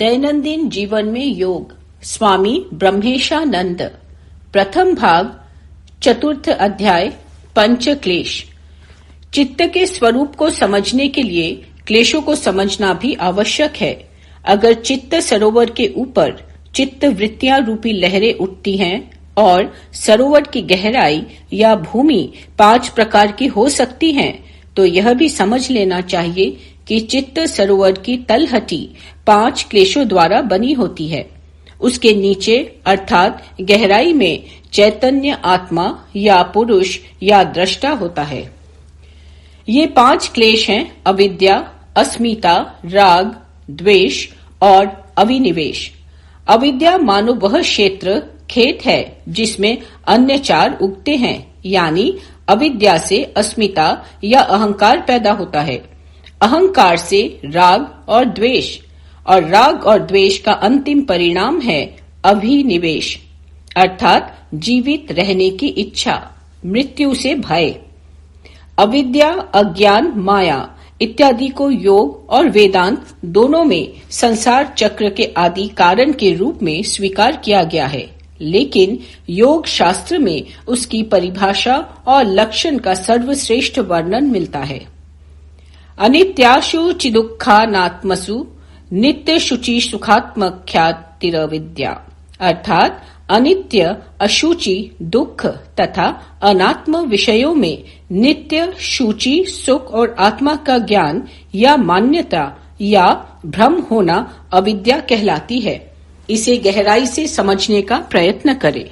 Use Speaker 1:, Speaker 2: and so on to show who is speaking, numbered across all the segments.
Speaker 1: दैनंदिन जीवन में योग, स्वामी ब्रह्मेशानंद। प्रथम भाग, चतुर्थ अध्याय, पंच क्लेश। चित्त के स्वरूप को समझने के लिए क्लेशों को समझना भी आवश्यक है। अगर चित्त सरोवर के ऊपर चित्त वृत्तियां रूपी लहरें उठती हैं और सरोवर की गहराई या भूमि 5 प्रकार की हो सकती हैं, तो यह भी समझ लेना चाहिए कि चित्त सरोवर की तलहटी 5 क्लेशों द्वारा बनी होती है। उसके नीचे अर्थात गहराई में चैतन्य आत्मा या पुरुष या दृष्टा होता है। ये 5 क्लेश हैं अविद्या, अस्मिता, राग, द्वेष और अविनिवेश। अविद्या मानो वह क्षेत्र खेत है जिसमें अन्य 4 उगते हैं, यानी अविद्या से अस्मिता या अहंकार पैदा होता है, अहंकार से राग और द्वेष, और राग और द्वेष का अंतिम परिणाम है अभिनिवेश, अर्थात जीवित रहने की इच्छा, मृत्यु से भय। अविद्या, अज्ञान, माया इत्यादि को योग और वेदांत दोनों में संसार चक्र के आदि कारण के रूप में स्वीकार किया गया है, लेकिन योग शास्त्र में उसकी परिभाषा और लक्षण का सर्वश्रेष्ठ वर्णन मिलता है। अनित्याशु चिदुःखानात्मसु नित्य शुचि सुखात्मख्यातिरविद्या, अर्थात अनित्य, अशुचि, दुख तथा अनात्म विषयों में नित्य, शुचि, सुख और आत्मा का ज्ञान या मान्यता या भ्रम होना अविद्या कहलाती है। इसे गहराई से समझने का प्रयत्न करें।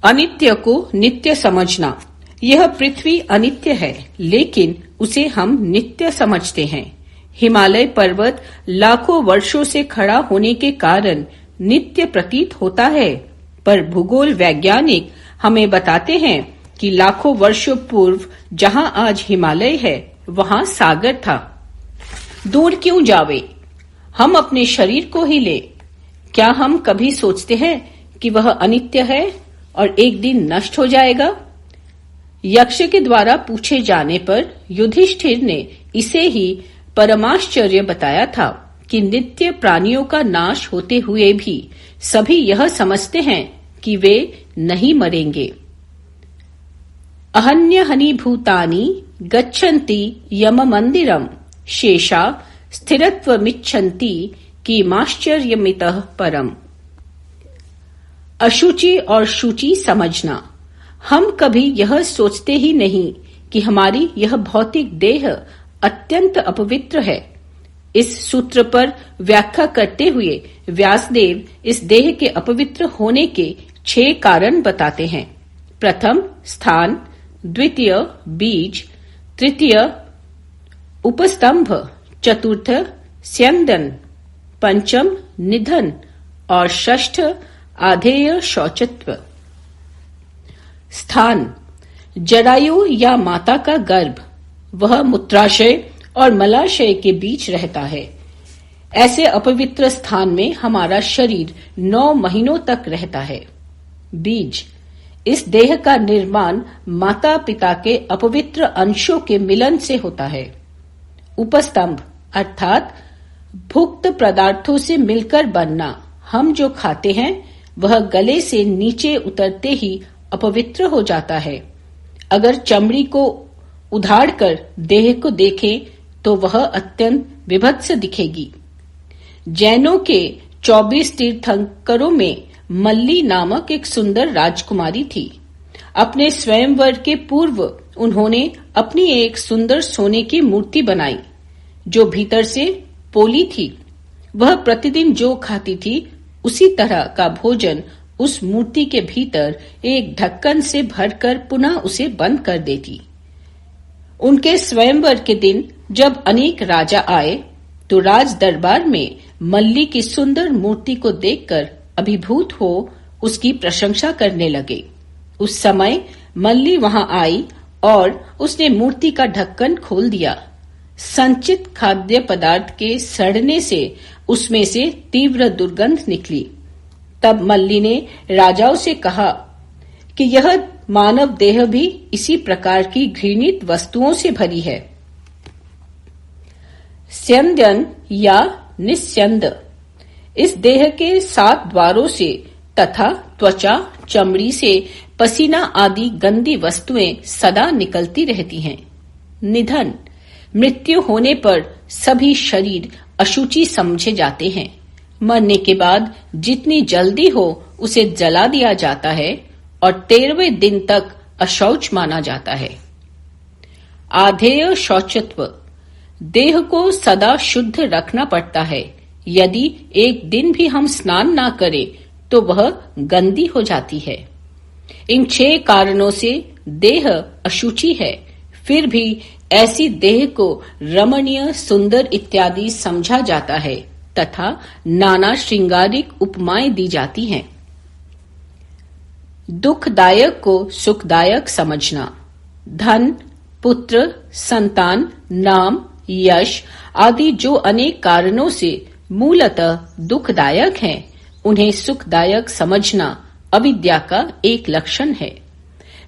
Speaker 1: अनित्य को नित्य समझना। यह पृथ्वी अनित्य है, लेकिन उसे हम नित्य समझते हैं। हिमालय पर्वत लाखों वर्षों से खड़ा होने के कारण नित्य प्रतीत होता है, पर भूगोल वैज्ञानिक हमें बताते हैं कि लाखों वर्षों पूर्व जहां आज हिमालय है, वहां सागर था। दूर क्यों जावे, हम अपने शरीर को ही ले। क्या हम कभी सोचते हैं कि वह अनित्य है और एक दिन नष्ट हो जाएगा? यक्ष के द्वारा पूछे जाने पर युधिष्ठिर ने इसे ही परमाश्चर्य बताया था कि नित्य प्राणियों का नाश होते हुए भी सभी यह समझते हैं कि वे नहीं मरेंगे। अहन्यहनि भूतानि गच्छन्ति यम मंदिरम शेषा स्थिरत्वमिच्छन्ति किमाश्चर्यमितः परम। अशुचि और शुचि समझना। हम कभी यह सोचते ही नहीं कि हमारी यह भौतिक देह अत्यंत अपवित्र है। इस सूत्र पर व्याख्या करते हुए व्यासदेव इस देह के अपवित्र होने के 6 कारण बताते हैं। प्रथम स्थान, द्वितीय बीज, तृतीय उपस्तंभ, चतुर्थ स्यंदन, पंचम निधन और षष्ठ आधेय शौचत्व। स्थान, जरायु या माता का गर्भ, वह मूत्राशय और मलाशय के बीच रहता है। ऐसे अपवित्र स्थान में हमारा शरीर 9 महीनों तक रहता है। बीज, इस देह का निर्माण माता पिता के अपवित्र अंशों के मिलन से होता है। उपस्तंभ, अर्थात भुक्त पदार्थों से मिलकर बनना। हम जो खाते हैं वह गले से नीचे उतरते ही अपवित्र हो जाता है। अगर चमड़ी को उधाड़कर देह को देखें तो वह अत्यंत विभत्स दिखेगी। जैनों के 24 तीर्थंकरों में मल्ली नामक एक सुंदर राजकुमारी थी। अपने स्वयंवर के पूर्व उन्होंने अपनी एक सुंदर सोने की मूर्ति बनाई जो भीतर से पोली थी। वह प्रतिदिन जो खाती थी उसी तरह का भोजन उस मूर्ति के भीतर एक ढक्कन से भरकर पुनः उसे बंद कर देती। उनके स्वयंवर के दिन जब अनेक राजा आए तो राज दरबार में मल्ली की सुंदर मूर्ति को देखकर अभिभूत हो उसकी प्रशंसा करने लगे। उस समय मल्ली वहां आई और उसने मूर्ति का ढक्कन खोल दिया। संचित खाद्य पदार्थ के सड़ने से उसमें से तीव्र दुर्गंध निकली। तब मल्ली ने राजाओं से कहा कि यह मानव देह भी इसी प्रकार की घृणित वस्तुओं से भरी है। स्यंदन या निस्यंद। इस देह के 7 द्वारों से तथा त्वचा, चमड़ी से पसीना आदि गंदी वस्तुएं सदा निकलती रहती हैं। निधन, मृत्यु होने पर सभी शरीर अशुचि समझे जाते हैं। मरने के बाद जितनी जल्दी हो उसे जला दिया जाता है और 13वें दिन तक अशौच माना जाता है। आधेय शौचत्व, देह को सदा शुद्ध रखना पड़ता है। यदि एक दिन भी हम स्नान ना करें तो वह गंदी हो जाती है। इन 6 कारणों से देह अशुचि है। फिर भी ऐसी देह को रमणीय, सुंदर इत्यादि समझा जाता है तथा नाना श्रृंगारिक उपमाएं दी जाती हैं। दुखदायक को सुखदायक समझना। धन, पुत्र, संतान, नाम, यश आदि जो अनेक कारणों से मूलतः दुखदायक हैं, उन्हें सुखदायक समझना अविद्या का एक लक्षण है।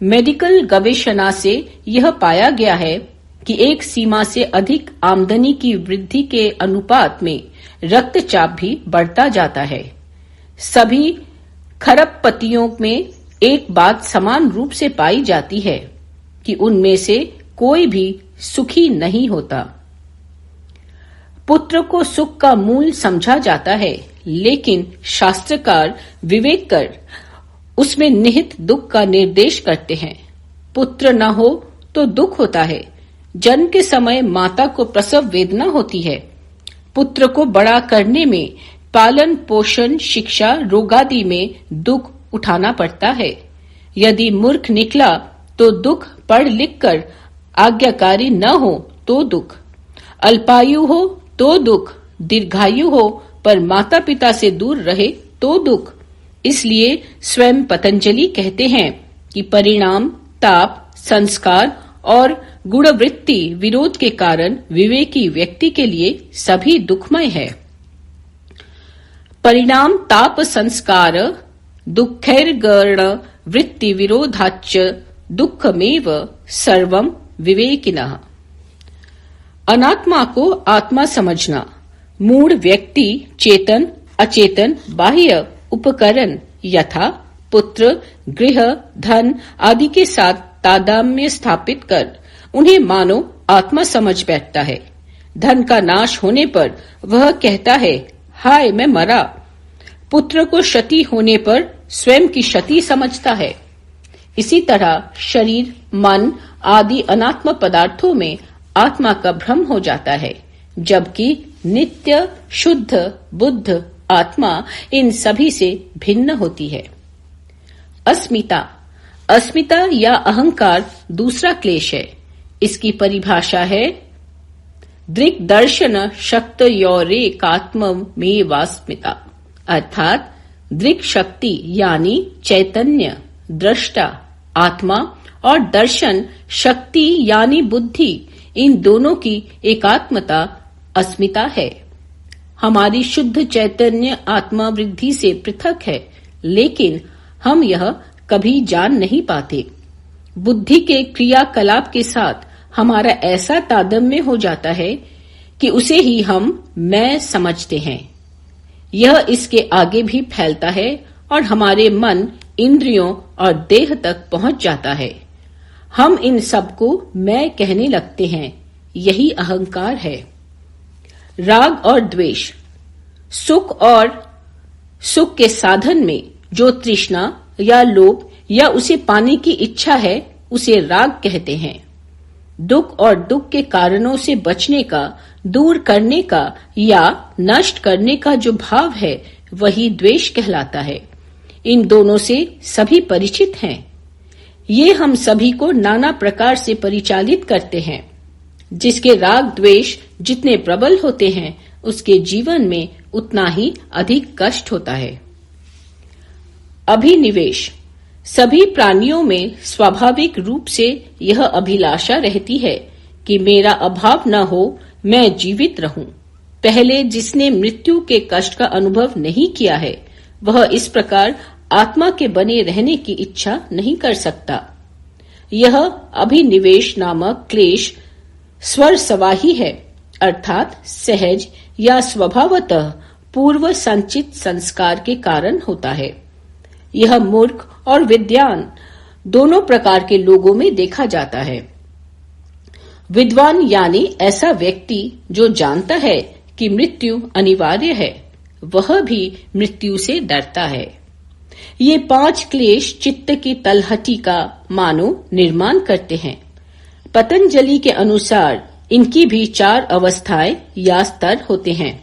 Speaker 1: मेडिकल गवेषणा से यह पाया गया है कि एक सीमा से अधिक आमदनी की वृद्धि के अनुपात में रक्तचाप भी बढ़ता जाता है। सभी खरबपतियों में एक बात समान रूप से पाई जाती है कि उनमें से कोई भी सुखी नहीं होता। पुत्र को सुख का मूल समझा जाता है, लेकिन शास्त्रकार विवेक कर उसमें निहित दुख का निर्देश करते हैं। पुत्र न हो तो दुख होता है। जन्म के समय माता को प्रसव वेदना होती है। पुत्र को बड़ा करने में पालन पोषण, शिक्षा, रोगादि में दुख उठाना पड़ता है। यदि मूर्ख निकला तो दुख, पढ़ लिख कर आज्ञाकारी न हो तो दुख, अल्पायु हो तो दुख, दीर्घायु हो पर माता पिता से दूर रहे तो दुख। इसलिए स्वयं पतंजलि कहते हैं कि परिणाम, ताप, संस्कार और गुणवृत्ति विरोध के कारण विवेकी व्यक्ति के लिए सभी दुखमय है। परिणाम ताप संस्कार दुःखैर्गण वृत्ति विरोधाच्च दुःखमेव सर्वं विवेकिनः। अनात्मा को आत्मा समझना। मूढ़ व्यक्ति चेतन, अचेतन, बाह्य उपकरण यथा पुत्र, गृह, धन आदि के साथ तादात्म्य स्थापित कर उन्हें मानो आत्मा समझ बैठता है। धन का नाश होने पर वह कहता है, हाय मैं मरा। पुत्र को क्षति होने पर स्वयं की क्षति समझता है। इसी तरह शरीर, मन आदि अनात्म पदार्थों में आत्मा का भ्रम हो जाता है, जबकि नित्य शुद्ध बुद्ध आत्मा इन सभी से भिन्न होती है। अस्मिता, अस्मिता या अहंकार दूसरा क्लेश है। इसकी परिभाषा है दृक्दर्शन शक्तयोरेकात्म में वास्मिता, अर्थात दृक् शक्ति यानी चैतन्य, दृष्टा आत्मा और दर्शन शक्ति यानी बुद्धि, इन दोनों की एकात्मता अस्मिता है। हमारी शुद्ध चैतन्य आत्मा वृद्धि से पृथक है, लेकिन हम यह कभी जान नहीं पाते। बुद्धि के क्रियाकलाप के साथ हमारा ऐसा तादात्म्य हो जाता है कि उसे ही हम मैं समझते हैं। यह इसके आगे भी फैलता है और हमारे मन, इंद्रियों और देह तक पहुंच जाता है। हम इन सबको मैं कहने लगते हैं। यही अहंकार है। राग और द्वेष, सुख और सुख के साधन में जो तृष्णा या लोभ या उसे पाने की इच्छा है उसे राग कहते हैं। दुख और दुख के कारणों से बचने का, दूर करने का या नष्ट करने का जो भाव है वही द्वेष कहलाता है। इन दोनों से सभी परिचित हैं। ये हम सभी को नाना प्रकार से परिचालित करते हैं। जिसके राग द्वेष जितने प्रबल होते हैं उसके जीवन में उतना ही अधिक कष्ट होता है। अभिनिवेश, सभी प्राणियों में स्वाभाविक रूप से यह अभिलाषा रहती है कि मेरा अभाव न हो, मैं जीवित रहूं। पहले जिसने मृत्यु के कष्ट का अनुभव नहीं किया है वह इस प्रकार आत्मा के बने रहने की इच्छा नहीं कर सकता। यह अभिनिवेश नामक क्लेश स्वर सवाही है। अर्थात सहज या स्वभावतः पूर्व संचित संस्कार के कारण होता है। यह मूर्ख और विद्वान दोनों प्रकार के लोगों में देखा जाता है। विद्वान यानी ऐसा व्यक्ति जो जानता है कि मृत्यु अनिवार्य है, वह भी मृत्यु से डरता है। ये 5 क्लेश चित्त की तलहटी का मानो निर्माण करते हैं। पतंजलि के अनुसार इनकी भी 4 अवस्थाएं या स्तर होते हैं: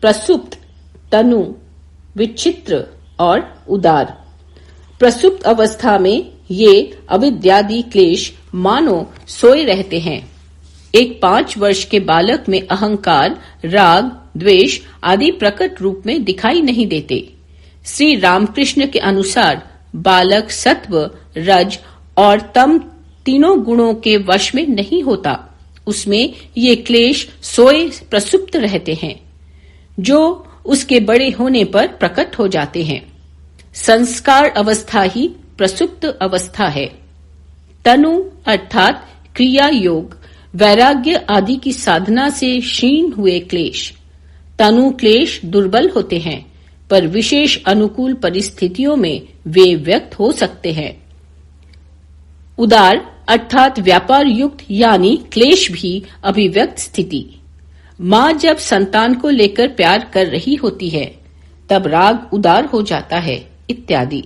Speaker 1: प्रसुप्त, तनु, विचित्र और उदार। प्रसुप्त अवस्था में ये अविद्यादि क्लेश मानो सोए रहते हैं। एक 5 वर्ष के बालक में अहंकार, राग, द्वेष आदि प्रकट रूप में दिखाई नहीं देते। श्री रामकृष्ण के अनुसार बालक सत्व, रज और तम तीनों गुणों के वश में नहीं होता। उसमें ये क्लेश सोए प्रसुप्त रहते हैं, जो उसके बड़े होने पर प्रकट हो जाते हैं। संस्कार अवस्था ही प्रसुप्त अवस्था है। तनु अर्थात क्रिया योग, वैराग्य आदि की साधना से क्षीण हुए क्लेश। तनु क्लेश दुर्बल होते हैं, पर विशेष अनुकूल परिस्थितियों में वे व्यक्त हो सकते हैं। उदार अर्थात व्यापार युक्त यानी क्लेश भी अभिव्यक्त स्थिति। माँ जब संतान को लेकर प्यार कर रही होती है, तब राग उदार हो जाता है इत्यादि।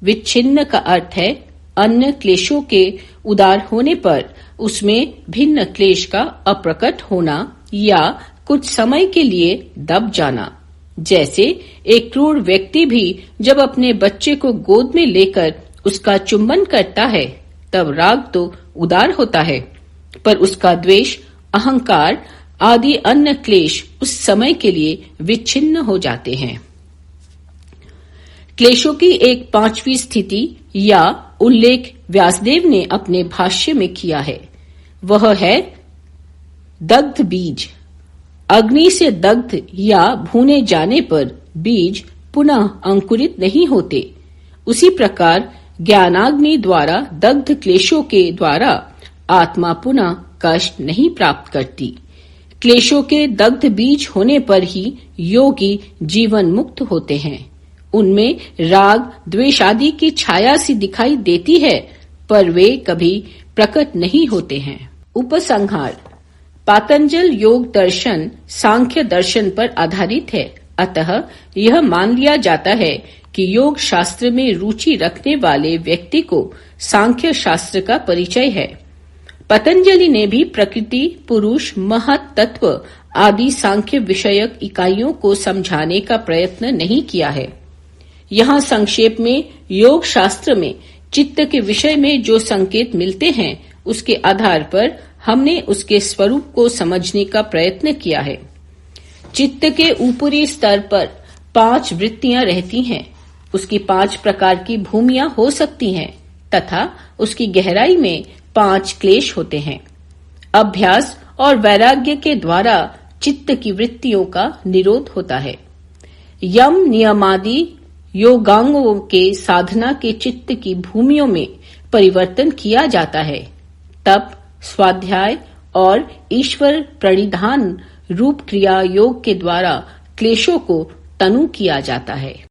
Speaker 1: विच्छिन्न का अर्थ है अन्य क्लेशों के उदार होने पर उसमें भिन्न क्लेश का अप्रकट होना या कुछ समय के लिए दब जाना। जैसे एक क्रूर व्यक्ति भी जब अपने बच्चे को गोद में लेकर उसका चुंबन करता है, तब राग तो उदार होता है, पर उसका द्वेष, अहंकार आदि अन्य क्लेश उस समय के लिए विच्छिन्न हो जाते हैं। क्लेशों की एक 5वीं स्थिति या उल्लेख व्यासदेव ने अपने भाष्य में किया है। वह है दग्ध बीज। अग्नि से दग्ध या भूने जाने पर बीज पुनः अंकुरित नहीं होते। उसी प्रकार ज्ञानाग्नि द्वारा दग्ध क्लेशों के द्वारा आत्मा पुनः कष्ट नहीं प्राप्त करती। क्लेशों के दग्ध बीज होने पर ही योगी जीवन मुक्त होते हैं। उनमें राग, द्वेष आदि की छाया सी दिखाई देती है, पर वे कभी प्रकट नहीं होते हैं। उपसंहार: पातंजल योग दर्शन सांख्य दर्शन पर आधारित है, अतः यह मान लिया जाता है कि योग शास्त्र में रुचि रखने वाले व्यक्ति को सांख्य शास्त्र का परिचय है। पतंजलि ने भी प्रकृति, पुरुष, महत तत्व आदि सांख्य विषयक इकाइयों को समझाने का प्रयत्न नहीं किया है। यहाँ संक्षेप में योग शास्त्र में चित्त के विषय में जो संकेत मिलते हैं, उसके आधार पर हमने उसके स्वरूप को समझने का प्रयत्न किया है। चित्त के ऊपरी स्तर पर 5 वृत्तियां रहती हैं। उसकी 5 प्रकार की भूमियां हो सकती हैं तथा उसकी गहराई में 5 क्लेश होते हैं। अभ्यास और वैराग्य के द्वारा चित्त की वृत्तियों का निरोध होता है। यम नियमादि योगांगों के साधना के चित्त की भूमियों में परिवर्तन किया जाता है। तप, स्वाध्याय और ईश्वर प्रणिधान रूप क्रिया योग के द्वारा क्लेशों को तनु किया जाता है।